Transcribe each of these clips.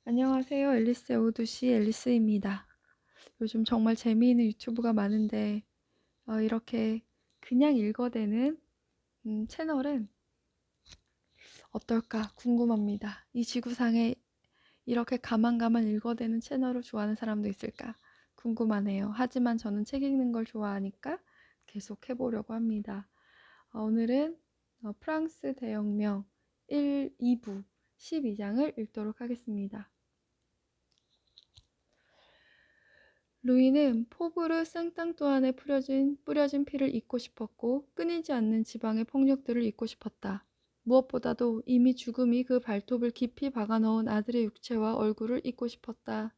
안녕하세요. 앨리스의 오두시 앨리스입니다. 요즘 정말 재미있는 유튜브가 많은데 이렇게 그냥 읽어대는 채널은 어떨까 궁금합니다. 이 지구상에 이렇게 가만가만 읽어대는 채널을 좋아하는 사람도 있을까 궁금하네요. 하지만 저는 책 읽는 걸 좋아하니까 계속 해보려고 합니다. 오늘은 프랑스 대혁명 2부 12장을 읽도록 하겠습니다. 루이는 포브르 생땅뚜안에 뿌려진 피를 잊고 싶었고 끊이지 않는 지방의 폭력들을 잊고 싶었다. 무엇보다도 이미 죽음이 그 발톱을 깊이 박아넣은 아들의 육체와 얼굴을 잊고 싶었다.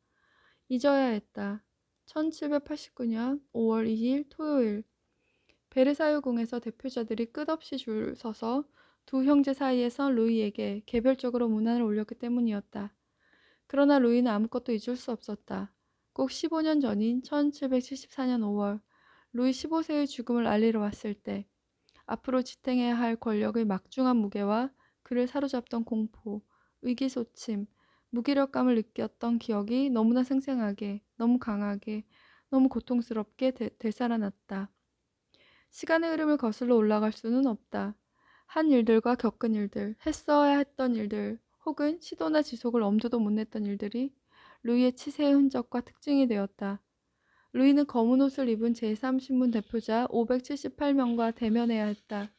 잊어야 했다. 1789년 5월 2일 토요일 베르사유 궁에서 대표자들이 끝없이 줄 서서 두 형제 사이에서 루이에게 개별적으로 문안을 올렸기 때문이었다. 그러나 루이는 아무것도 잊을 수 없었다. 꼭 15년 전인 1774년 5월, 루이 15세의 죽음을 알리러 왔을 때 앞으로 지탱해야 할 권력의 막중한 무게와 그를 사로잡던 공포, 의기소침, 무기력감을 느꼈던 기억이 너무나 생생하게, 너무 강하게, 너무 고통스럽게 되살아났다. 시간의 흐름을 거슬러 올라갈 수는 없다. 한 일들과 겪은 일들, 했어야 했던 일들, 혹은 시도나 지속을 엄두도 못 냈던 일들이 루이의 치세의 흔적과 특징이 되었다. 루이는 검은 옷을 입은 제3신문 대표자 578명과 대면해야 했다.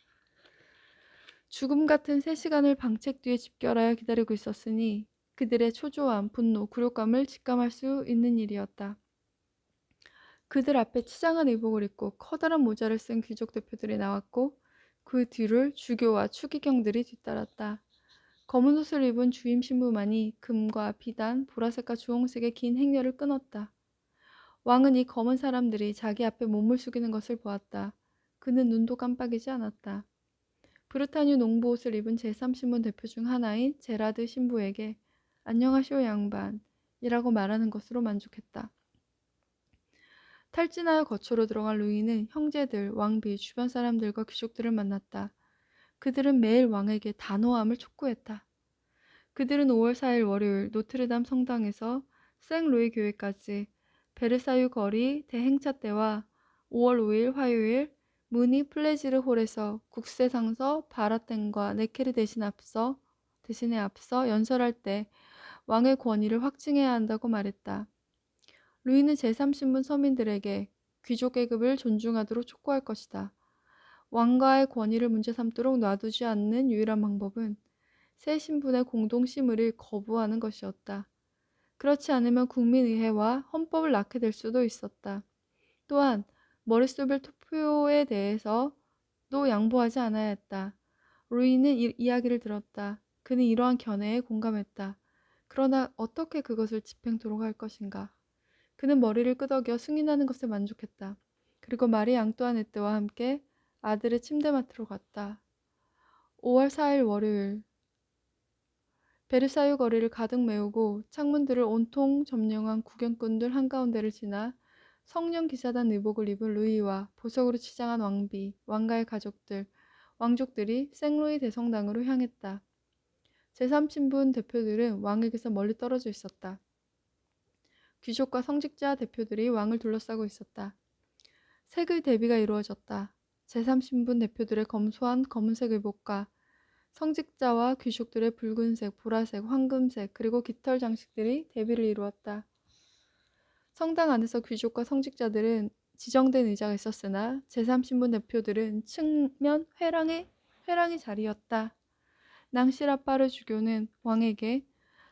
죽음 같은 3시간을 방책 뒤에 집결하여 기다리고 있었으니 그들의 초조함, 분노, 굴욕감을 직감할 수 있는 일이었다. 그들 앞에 치장한 의복을 입고 커다란 모자를 쓴 귀족 대표들이 나왔고 그 뒤를 주교와 추기경들이 뒤따랐다. 검은 옷을 입은 주임 신부만이 금과 비단, 보라색과 주홍색의 긴 행렬을 끊었다. 왕은 이 검은 사람들이 자기 앞에 몸을 숙이는 것을 보았다. 그는 눈도 깜빡이지 않았다. 브르타뉴 농부 옷을 입은 제3신문 대표 중 하나인 제라드 신부에게 안녕하시오 양반이라고 말하는 것으로 만족했다. 탈진하여 거처로 들어간 루이는 형제들, 왕비, 주변 사람들과 귀족들을 만났다. 그들은 매일 왕에게 단호함을 촉구했다. 그들은 5월 4일 월요일 노트르담 성당에서 생루이 교회까지, 베르사유 거리 대행차 때와 5월 5일 화요일 무니 플레지르 홀에서 국세상서 바라텐과 네케르 대신에 앞서 연설할 때 왕의 권위를 확증해야 한다고 말했다. 루이는 제3신분 서민들에게 귀족 계급을 존중하도록 촉구할 것이다. 왕가의 권위를 문제 삼도록 놔두지 않는 유일한 방법은 새 신분의 공동 심의를 거부하는 것이었다. 그렇지 않으면 국민의회와 헌법을 낳게 될 수도 있었다. 또한 머릿속을 투표에 대해서도 양보하지 않아야 했다. 루이는 이야기를 들었다. 그는 이러한 견해에 공감했다. 그러나 어떻게 그것을 집행토록 할 것인가? 그는 머리를 끄덕여 승인하는 것에 만족했다. 그리고 마리 앙뚜아네트와 함께 아들의 침대맡으로 갔다. 5월 4일 월요일 베르사유 거리를 가득 메우고 창문들을 온통 점령한 구경꾼들 한가운데를 지나 성령 기사단 의복을 입은 루이와 보석으로 치장한 왕비, 왕가의 가족들, 왕족들이 생루이 대성당으로 향했다. 제3신분 대표들은 왕에게서 멀리 떨어져 있었다. 귀족과 성직자 대표들이 왕을 둘러싸고 있었다. 색의 대비가 이루어졌다. 제3신분 대표들의 검소한 검은색 의복과 성직자와 귀족들의 붉은색, 보라색, 황금색, 그리고 깃털 장식들이 대비를 이루었다. 성당 안에서 귀족과 성직자들은 지정된 의자가 있었으나 제3신분 대표들은 측면 회랑의 자리였다. 낭시라파르 주교는 왕에게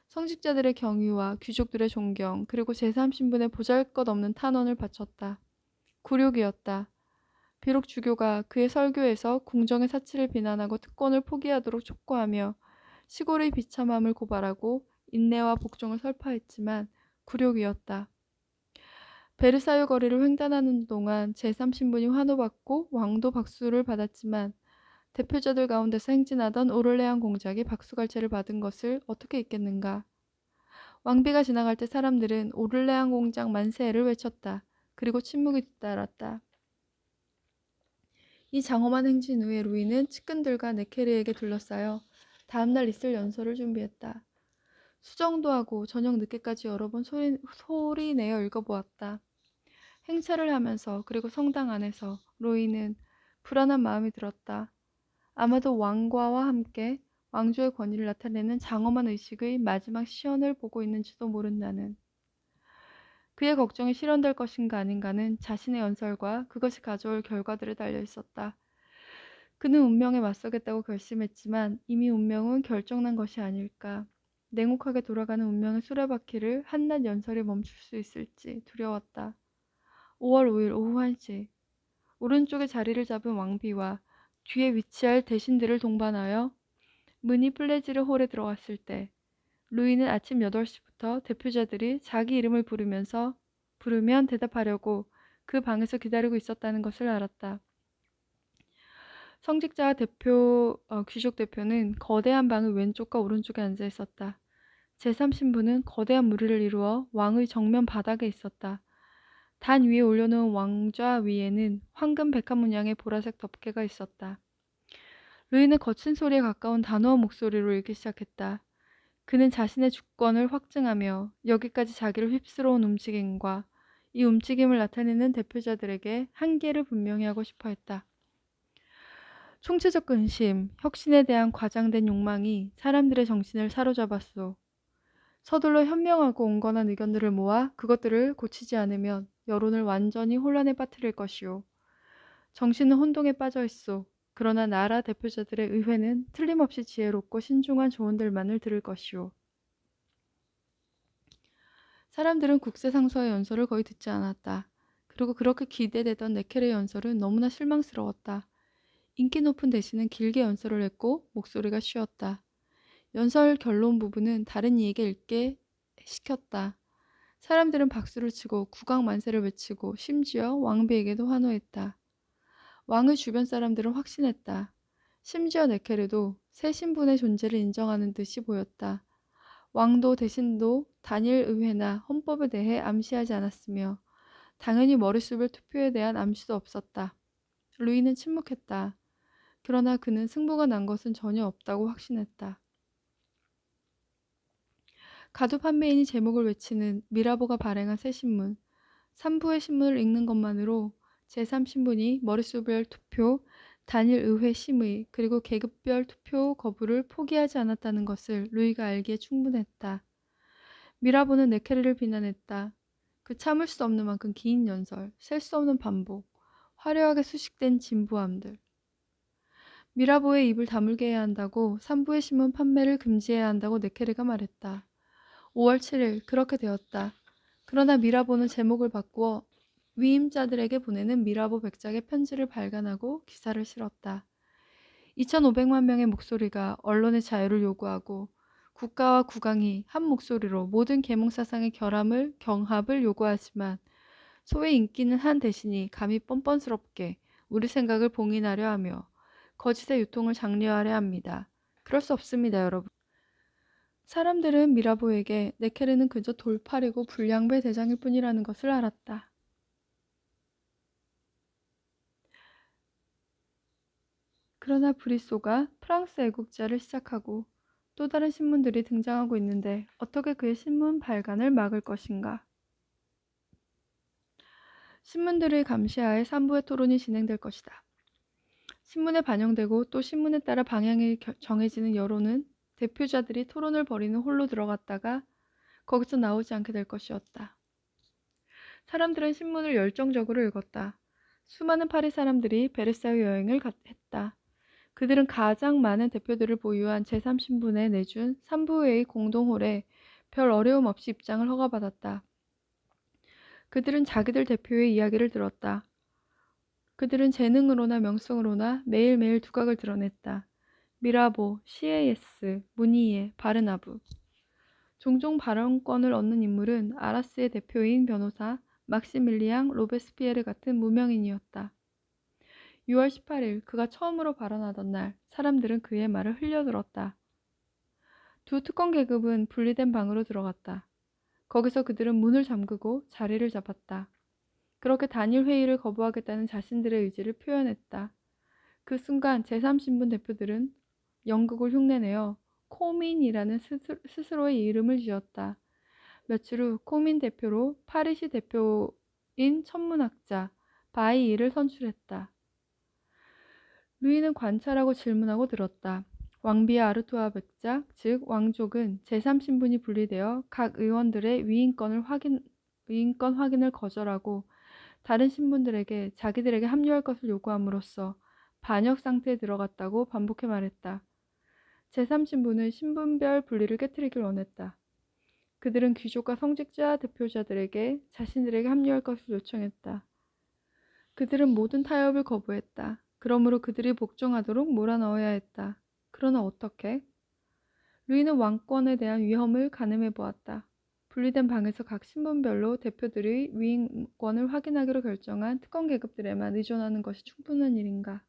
성직자들의 경의와 귀족들의 존경, 그리고 제3신분의 보잘것없는 탄원을 바쳤다. 굴욕이었다. 비록 주교가 그의 설교에서 궁정의 사치를 비난하고 특권을 포기하도록 촉구하며 시골의 비참함을 고발하고 인내와 복종을 설파했지만 굴욕이었다. 베르사유 거리를 횡단하는 동안 제3신분이 환호받고 왕도 박수를 받았지만 대표자들 가운데서 행진하던 오를레안 공작이 박수갈채를 받은 것을 어떻게 잊겠는가. 왕비가 지나갈 때 사람들은 오를레안 공작 만세를 외쳤다. 그리고 침묵이 뒤따랐다. 이 장엄한 행진 후에 루이는 측근들과 네케르에게 둘러싸여 다음날 있을 연설을 준비했다. 수정도 하고 저녁 늦게까지 여러 번 소리 내어 읽어보았다. 행차를 하면서 그리고 성당 안에서 로이는 불안한 마음이 들었다. 아마도 왕과와 함께 왕조의 권위를 나타내는 장엄한 의식의 마지막 시연을 보고 있는지도 모른다는. 그의 걱정이 실현될 것인가 아닌가는 자신의 연설과 그것이 가져올 결과들에 달려 있었다. 그는 운명에 맞서겠다고 결심했지만 이미 운명은 결정난 것이 아닐까. 냉혹하게 돌아가는 운명의 수레바퀴를 한낱 연설이 멈출 수 있을지 두려웠다. 5월 5일 오후 1시 오른쪽에 자리를 잡은 왕비와 뒤에 위치할 대신들을 동반하여 문이 플레지르 홀에 들어갔을 때 루이는 아침 8시부터 대표자들이 자기 이름을 부르면 대답하려고 그 방에서 기다리고 있었다는 것을 알았다. 성직자와 귀족 대표는 거대한 방의 왼쪽과 오른쪽에 앉아 있었다. 제3신부는 거대한 무리를 이루어 왕의 정면 바닥에 있었다. 단 위에 올려놓은 왕좌 위에는 황금 백합 문양의 보라색 덮개가 있었다. 루이는 거친 소리에 가까운 단호한 목소리로 읽기 시작했다. 그는 자신의 주권을 확증하며 여기까지 자기를 휩쓸어온 움직임과 이 움직임을 나타내는 대표자들에게 한계를 분명히 하고 싶어 했다. 총체적 근심, 혁신에 대한 과장된 욕망이 사람들의 정신을 사로잡았소. 서둘러 현명하고 온건한 의견들을 모아 그것들을 고치지 않으면 여론을 완전히 혼란에 빠뜨릴 것이오. 정신은 혼동에 빠져 있소. 그러나 나라 대표자들의 의회는 틀림없이 지혜롭고 신중한 조언들만을 들을 것이오. 사람들은 국세상서의 연설을 거의 듣지 않았다. 그리고 그렇게 기대되던 네켈의 연설은 너무나 실망스러웠다. 인기 높은 대신은 길게 연설을 했고 목소리가 쉬었다. 연설 결론 부분은 다른 이에게 읽게 시켰다. 사람들은 박수를 치고 국왕 만세를 외치고 심지어 왕비에게도 환호했다. 왕의 주변 사람들은 확신했다. 심지어 네케르도 새 신분의 존재를 인정하는 듯이 보였다. 왕도 대신도 단일 의회나 헌법에 대해 암시하지 않았으며 당연히 머릿수별 투표에 대한 암시도 없었다. 루이는 침묵했다. 그러나 그는 승부가 난 것은 전혀 없다고 확신했다. 가두 판매인이 제목을 외치는 미라보가 발행한 새 신문, 3부의 신문을 읽는 것만으로 제3신분이 머릿수별 투표, 단일 의회 심의, 그리고 계급별 투표 거부를 포기하지 않았다는 것을 루이가 알기에 충분했다. 미라보는 네케르를 비난했다. 그 참을 수 없는 만큼 긴 연설, 셀 수 없는 반복, 화려하게 수식된 진부함들. 미라보의 입을 다물게 해야 한다고 3부의 신문 판매를 금지해야 한다고 네케르가 말했다. 5월 7일 그렇게 되었다. 그러나 미라보는 제목을 바꾸어 위임자들에게 보내는 미라보 백작의 편지를 발간하고 기사를 실었다. 2,500만 명의 목소리가 언론의 자유를 요구하고 국가와 국왕이 한 목소리로 모든 계몽사상의 경합을 요구하지만 소의 인기는 한 대신이 감히 뻔뻔스럽게 우리 생각을 봉인하려 하며 거짓의 유통을 장려하려 합니다. 그럴 수 없습니다, 여러분. 사람들은 미라보에게 네케르는 그저 돌팔이고 불량배 대장일 뿐이라는 것을 알았다. 그러나 브리소가 프랑스 애국자를 시작하고 또 다른 신문들이 등장하고 있는데 어떻게 그의 신문 발간을 막을 것인가? 신문들의 감시하에 3부의 토론이 진행될 것이다. 신문에 반영되고 또 신문에 따라 방향이 정해지는 여론은 대표자들이 토론을 벌이는 홀로 들어갔다가 거기서 나오지 않게 될 것이었다. 사람들은 신문을 열정적으로 읽었다. 수많은 파리 사람들이 베르사유 여행을 했다. 그들은 가장 많은 대표들을 보유한 제3신분에 내준 3부회의 공동홀에 별 어려움 없이 입장을 허가받았다. 그들은 자기들 대표의 이야기를 들었다. 그들은 재능으로나 명성으로나 매일매일 두각을 드러냈다. 미라보, 시에예스, 무니에, 바르나브. 종종 발언권을 얻는 인물은 아라스의 대표인 변호사 막시밀리앙 로베스피에르 같은 무명인이었다. 6월 18일 그가 처음으로 발언하던 날 사람들은 그의 말을 흘려들었다. 두 특권 계급은 분리된 방으로 들어갔다. 거기서 그들은 문을 잠그고 자리를 잡았다. 그렇게 단일 회의를 거부하겠다는 자신들의 의지를 표현했다. 그 순간 제3신분 대표들은 연극을 흉내내어 코민이라는 스스로의 이름을 지었다. 며칠 후 코민 대표로 파리시 대표인 천문학자 바이이를 선출했다. 루이는 관찰하고 질문하고 들었다. 왕비와 아르투아 백작, 즉 왕족은 제3신분이 분리되어 각 의원들의 위인권 확인을 거절하고 다른 신분들에게 자기들에게 합류할 것을 요구함으로써 반역 상태에 들어갔다고 반복해 말했다. 제3신분은 신분별 분리를 깨뜨리길 원했다. 그들은 귀족과 성직자 대표자들에게 자신들에게 합류할 것을 요청했다. 그들은 모든 타협을 거부했다. 그러므로 그들이 복종하도록 몰아넣어야 했다. 그러나 어떻게? 루이는 왕권에 대한 위험을 가늠해 보았다. 분리된 방에서 각 신분별로 대표들의 위인권을 확인하기로 결정한 특권 계급들에만 의존하는 것이 충분한 일인가?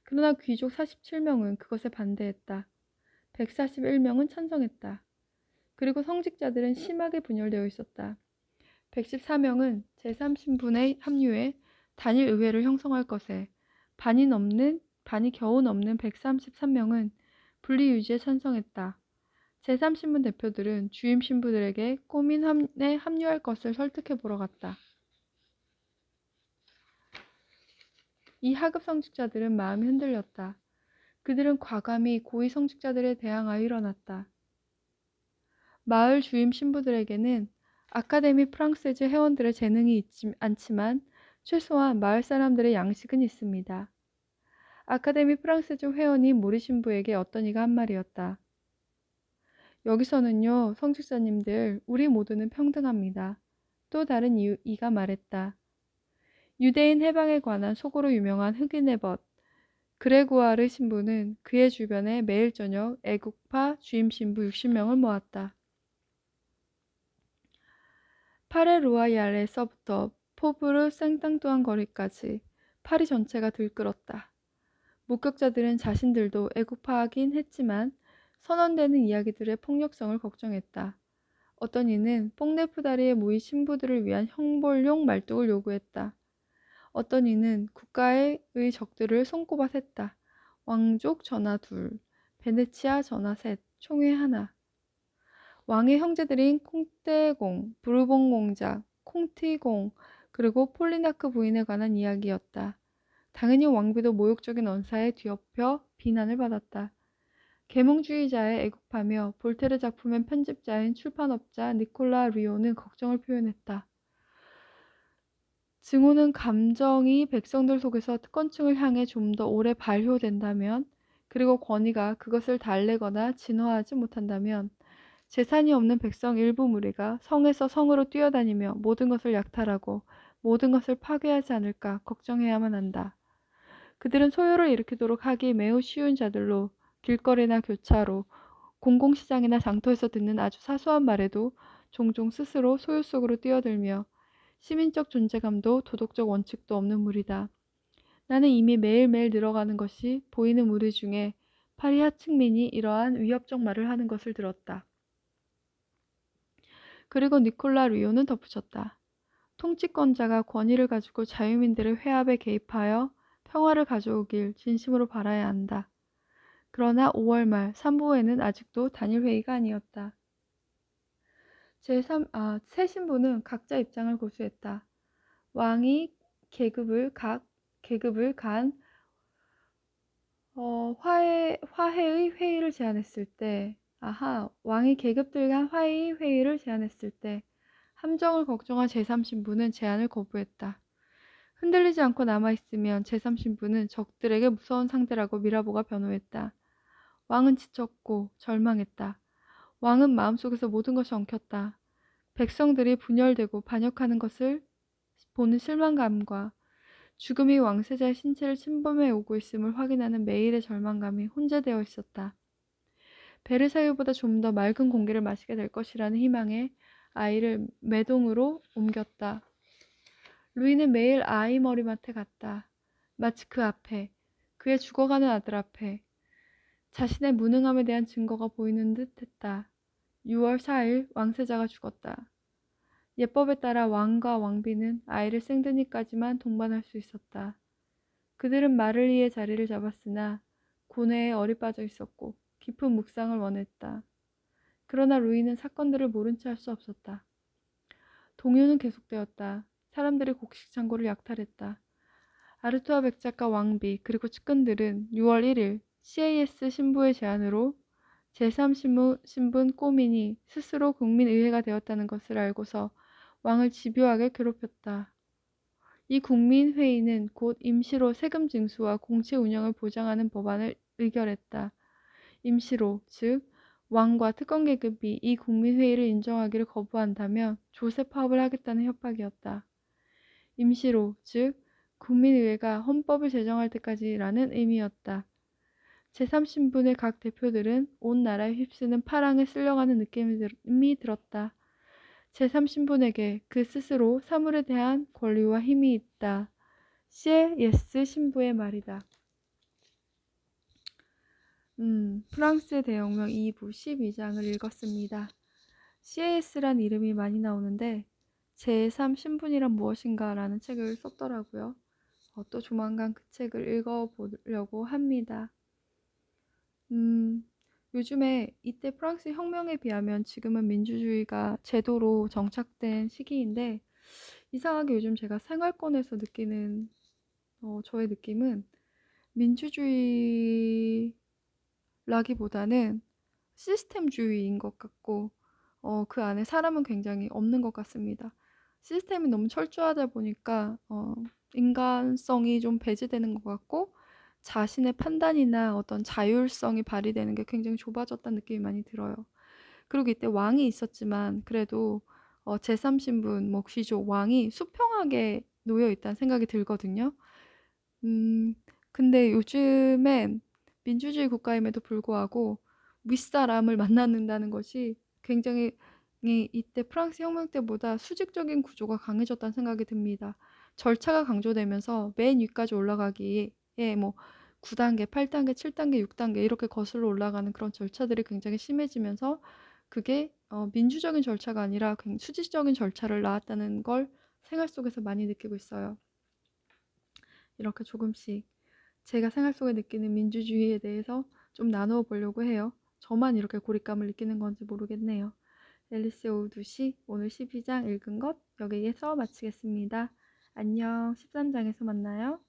그러나 귀족 47명은 그것에 반대했다. 141명은 찬성했다. 그리고 성직자들은 심하게 분열되어 있었다. 114명은 제3신분에 합류해 단일 의회를 형성할 것에 반이 겨우 넘는 133명은 분리 유지에 찬성했다. 제3신분 대표들은 주임 신부들에게 꼬민에 합류할 것을 설득해 보러 갔다. 이 하급 성직자들은 마음이 흔들렸다. 그들은 과감히 고위 성직자들에 대항하여 일어났다. 마을 주임 신부들에게는 아카데미 프랑세즈 회원들의 재능이 있지 않지만 최소한 마을 사람들의 양식은 있습니다. 아카데미 프랑세즈 회원이 모리 신부에게 어떤 이가 한 말이었다. 여기서는요, 성직자님들, 우리 모두는 평등합니다. 또 다른 이가 말했다. 유대인 해방에 관한 속어로 유명한 흑인의 벗, 그레고아르 신부는 그의 주변에 매일 저녁 애국파 주임 신부 60명을 모았다. 파레로아얄에서부터 포브르 생땅뚜안 거리까지 파리 전체가 들끓었다. 목격자들은 자신들도 애국파하긴 했지만 선언되는 이야기들의 폭력성을 걱정했다. 어떤 이는 뽕네프다리에 모인 신부들을 위한 형벌용 말뚝을 요구했다. 어떤 이는 국가의 적들을 손꼽아 셌다. 왕족 전하 2, 베네치아 전하 3, 총회 1. 왕의 형제들인 콩떼공, 부르봉 공작, 콩티공, 그리고 폴리나크 부인에 관한 이야기였다. 당연히 왕비도 모욕적인 언사에 뒤엎여 비난을 받았다. 계몽주의자의 애국파며 볼테르 작품의 편집자인 출판업자 니콜라 리오는 걱정을 표현했다. 증오는 감정이 백성들 속에서 특권층을 향해 좀 더 오래 발효된다면, 그리고 권위가 그것을 달래거나 진화하지 못한다면 재산이 없는 백성 일부 무리가 성에서 성으로 뛰어다니며 모든 것을 약탈하고 모든 것을 파괴하지 않을까 걱정해야만 한다. 그들은 소요를 일으키도록 하기 매우 쉬운 자들로 길거리나 교차로, 공공시장이나 장터에서 듣는 아주 사소한 말에도 종종 스스로 소요 속으로 뛰어들며 시민적 존재감도 도덕적 원칙도 없는 무리다. 나는 이미 매일매일 늘어가는 것이 보이는 무리 중에 파리 하층민이 이러한 위협적 말을 하는 것을 들었다. 그리고 니콜라 리오는 덧붙였다. 통치권자가 권위를 가지고 자유민들의 회합에 개입하여 평화를 가져오길 진심으로 바라야 한다. 그러나 5월 말 산부에는 아직도 단일회의가 아니었다. 새 신부는 각자 입장을 고수했다. 왕이 각 계급을 간 화해의 회의를 제안했을 때, 왕이 계급들 간 화해의 회의를 제안했을 때 함정을 걱정한 제3신부는 제안을 거부했다. 흔들리지 않고 남아있으면 제3신부는 적들에게 무서운 상대라고 미라보가 변호했다. 왕은 지쳤고 절망했다. 왕은 마음속에서 모든 것이 엉켰다. 백성들이 분열되고 반역하는 것을 보는 실망감과 죽음이 왕세자의 신체를 침범해 오고 있음을 확인하는 매일의 절망감이 혼재되어 있었다. 베르사유보다 좀 더 맑은 공기를 마시게 될 것이라는 희망에 아이를 매동으로 옮겼다. 루이는 매일 아이 머리맡에 갔다. 마치 그 앞에, 그의 죽어가는 아들 앞에 자신의 무능함에 대한 증거가 보이는 듯 했다. 6월 4일 왕세자가 죽었다. 예법에 따라 왕과 왕비는 아이를 생드니까지만 동반할 수 있었다. 그들은 마를리의 자리를 잡았으나 고뇌에 얼이 빠져 있었고 깊은 묵상을 원했다. 그러나 루이는 사건들을 모른 채 할 수 없었다. 동요는 계속되었다. 사람들이 곡식 창고를 약탈했다. 아르투아 백작과 왕비 그리고 측근들은 6월 1일 CAS 신부의 제안으로 제3신분 꼬민이 스스로 국민의회가 되었다는 것을 알고서 왕을 집요하게 괴롭혔다. 이 국민회의는 곧 임시로 세금 징수와 공채 운영을 보장하는 법안을 의결했다. 임시로, 즉 왕과 특권 계급이 이 국민회의를 인정하기를 거부한다면 조세 파업을 하겠다는 협박이었다. 임시로, 즉 국민의회가 헌법을 제정할 때까지라는 의미였다. 제3신분의 각 대표들은 온 나라에 휩쓰는 파랑에 쓸려가는 느낌이 들었다. 제3신분에게 그 스스로 사물에 대한 권리와 힘이 있다. CAS 신부의 말이다. 프랑스의 대혁명 2부 12장을 읽었습니다. CAS란 이름이 많이 나오는데 제3신분이란 무엇인가 라는 책을 썼더라고요. 또 조만간 그 책을 읽어보려고 합니다. 요즘에 이때 프랑스 혁명에 비하면 지금은 민주주의가 제도로 정착된 시기인데 이상하게 요즘 제가 생활권에서 느끼는 저의 느낌은 민주주의라기보다는 시스템주의인 것 같고 그 안에 사람은 굉장히 없는 것 같습니다. 시스템이 너무 철저하다 보니까 인간성이 좀 배제되는 것 같고 자신의 판단이나 어떤 자율성이 발휘되는 게 굉장히 좁아졌다는 느낌이 많이 들어요. 그리고 이때 왕이 있었지만 그래도 제3신분, 뭐 귀족, 왕이 수평하게 놓여 있다는 생각이 들거든요. 근데 요즘엔 민주주의 국가임에도 불구하고 윗사람을 만나는다는 것이 굉장히 이때 프랑스 혁명 때보다 수직적인 구조가 강해졌다는 생각이 듭니다. 절차가 강조되면서 맨 위까지 올라가기에 뭐 9단계, 8단계, 7단계, 6단계 이렇게 거슬러 올라가는 그런 절차들이 굉장히 심해지면서 그게 민주적인 절차가 아니라 수직적인 절차를 낳았다는 걸 생활 속에서 많이 느끼고 있어요. 이렇게 조금씩 제가 생활 속에 느끼는 민주주의에 대해서 좀 나누어 보려고 해요. 저만 이렇게 고립감을 느끼는 건지 모르겠네요. 앨리스 오후 2시 오늘 12장 읽은 것 여기에서 마치겠습니다. 안녕. 13장에서 만나요.